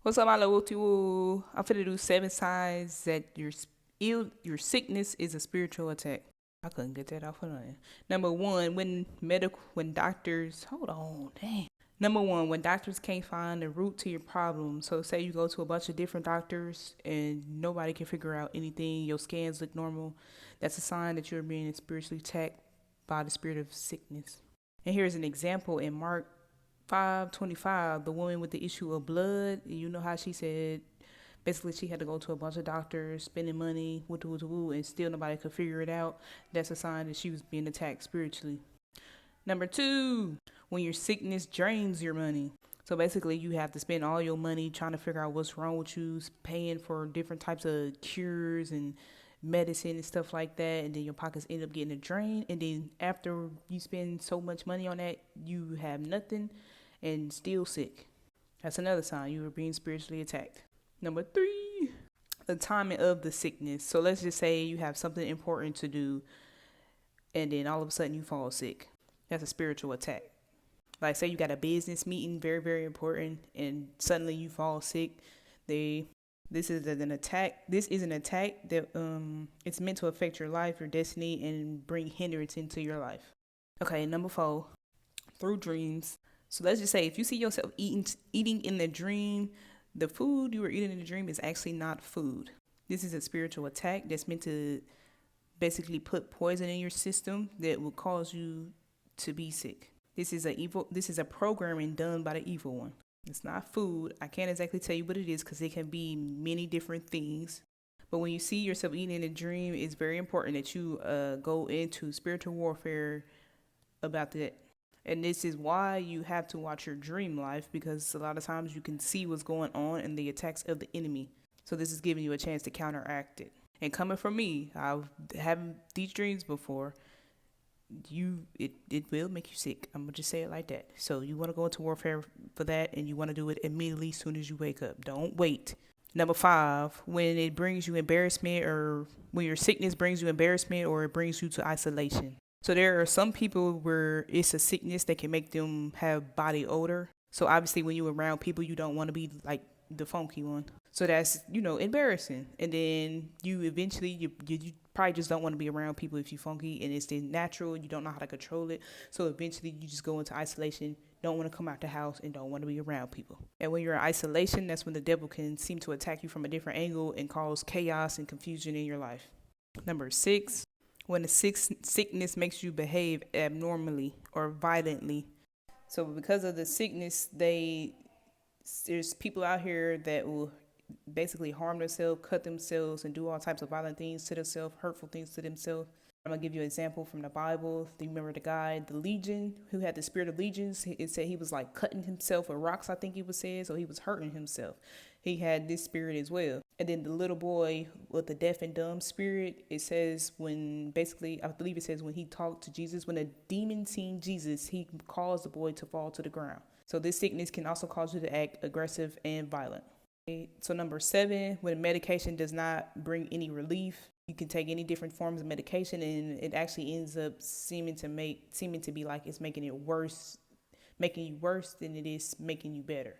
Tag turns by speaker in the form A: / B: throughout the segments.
A: What's up, my little you? I'm finna do 7 signs that your sickness is a spiritual attack. I couldn't get that off of nothing. Number one, when doctors hold on, dang. Number one, when doctors can't find the root to your problem. So say you go to a bunch of different doctors and nobody can figure out anything, your scans look normal. That's a sign that you're being spiritually attacked by the spirit of sickness. And here's an example in Mark 5:25, the woman with the issue of blood. You know how she said basically she had to go to a bunch of doctors, spending money, woo woo woo, and still nobody could figure it out. That's a sign that she was being attacked spiritually. Number two, when your sickness drains your money. So basically, you have to spend all your money trying to figure out what's wrong with you, paying for different types of cures and medicine and stuff like that, and then your pockets end up getting a drain. And then after you spend so much money on that, you have nothing and still sick. That's another sign you were being spiritually attacked. Number three, the timing of the sickness. So let's just say you have something important to do and then all of a sudden you fall sick. That's a spiritual attack. Like say you got a business meeting, very, very important, and suddenly you fall sick. This is an attack. This is an attack that it's meant to affect your life, your destiny, and bring hindrance into your life. Okay, number four, through dreams. So let's just say if you see yourself eating in the dream, the food you were eating in the dream is actually not food. This is a spiritual attack that's meant to basically put poison in your system that will cause you to be sick. This is a programming done by the evil one. It's not food. I can't exactly tell you what it is because it can be many different things. But when you see yourself eating in a dream, it's very important that you go into spiritual warfare about that. And this is why you have to watch your dream life, because a lot of times you can see what's going on and the attacks of the enemy. So this is giving you a chance to counteract it. And coming from me, I've had these dreams before. It will make you sick. I'm gonna just say it like that. So you want to go into warfare for that, and you want to do it immediately as soon as you wake up. Don't wait. Number five, when it brings you embarrassment, or when your sickness brings you embarrassment, or it brings you to isolation. So there are some people where it's a sickness that can make them have body odor. So obviously when you're around people, you don't want to be like the funky one. So that's, embarrassing. And then you eventually, you probably just don't want to be around people if you're funky and it's natural. You don't know how to control it. So eventually you just go into isolation, don't want to come out the house, and don't want to be around people. And when you're in isolation, that's when the devil can seem to attack you from a different angle and cause chaos and confusion in your life. Number six, when the sickness makes you behave abnormally or violently. So because of the sickness, there's people out here that will basically harm themselves, cut themselves, and do all types of violent things to themselves, hurtful things to themselves. I'm gonna give you an example from the Bible. Do you remember the guy, the legion, who had the spirit of legions? It said he was like cutting himself with rocks, I think he was saying, so he was hurting himself. He had this spirit as well. And then the little boy with the deaf and dumb spirit, it says when basically, I believe it says when he talked to Jesus, when a demon seen Jesus, he caused the boy to fall to the ground. So this sickness can also cause you to act aggressive and violent. So number seven, when medication does not bring any relief, you can take any different forms of medication and it actually ends up seeming to be like it's making you worse than it is making you better.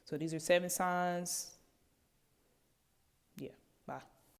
A: So these are 7 signs. Yeah, bye.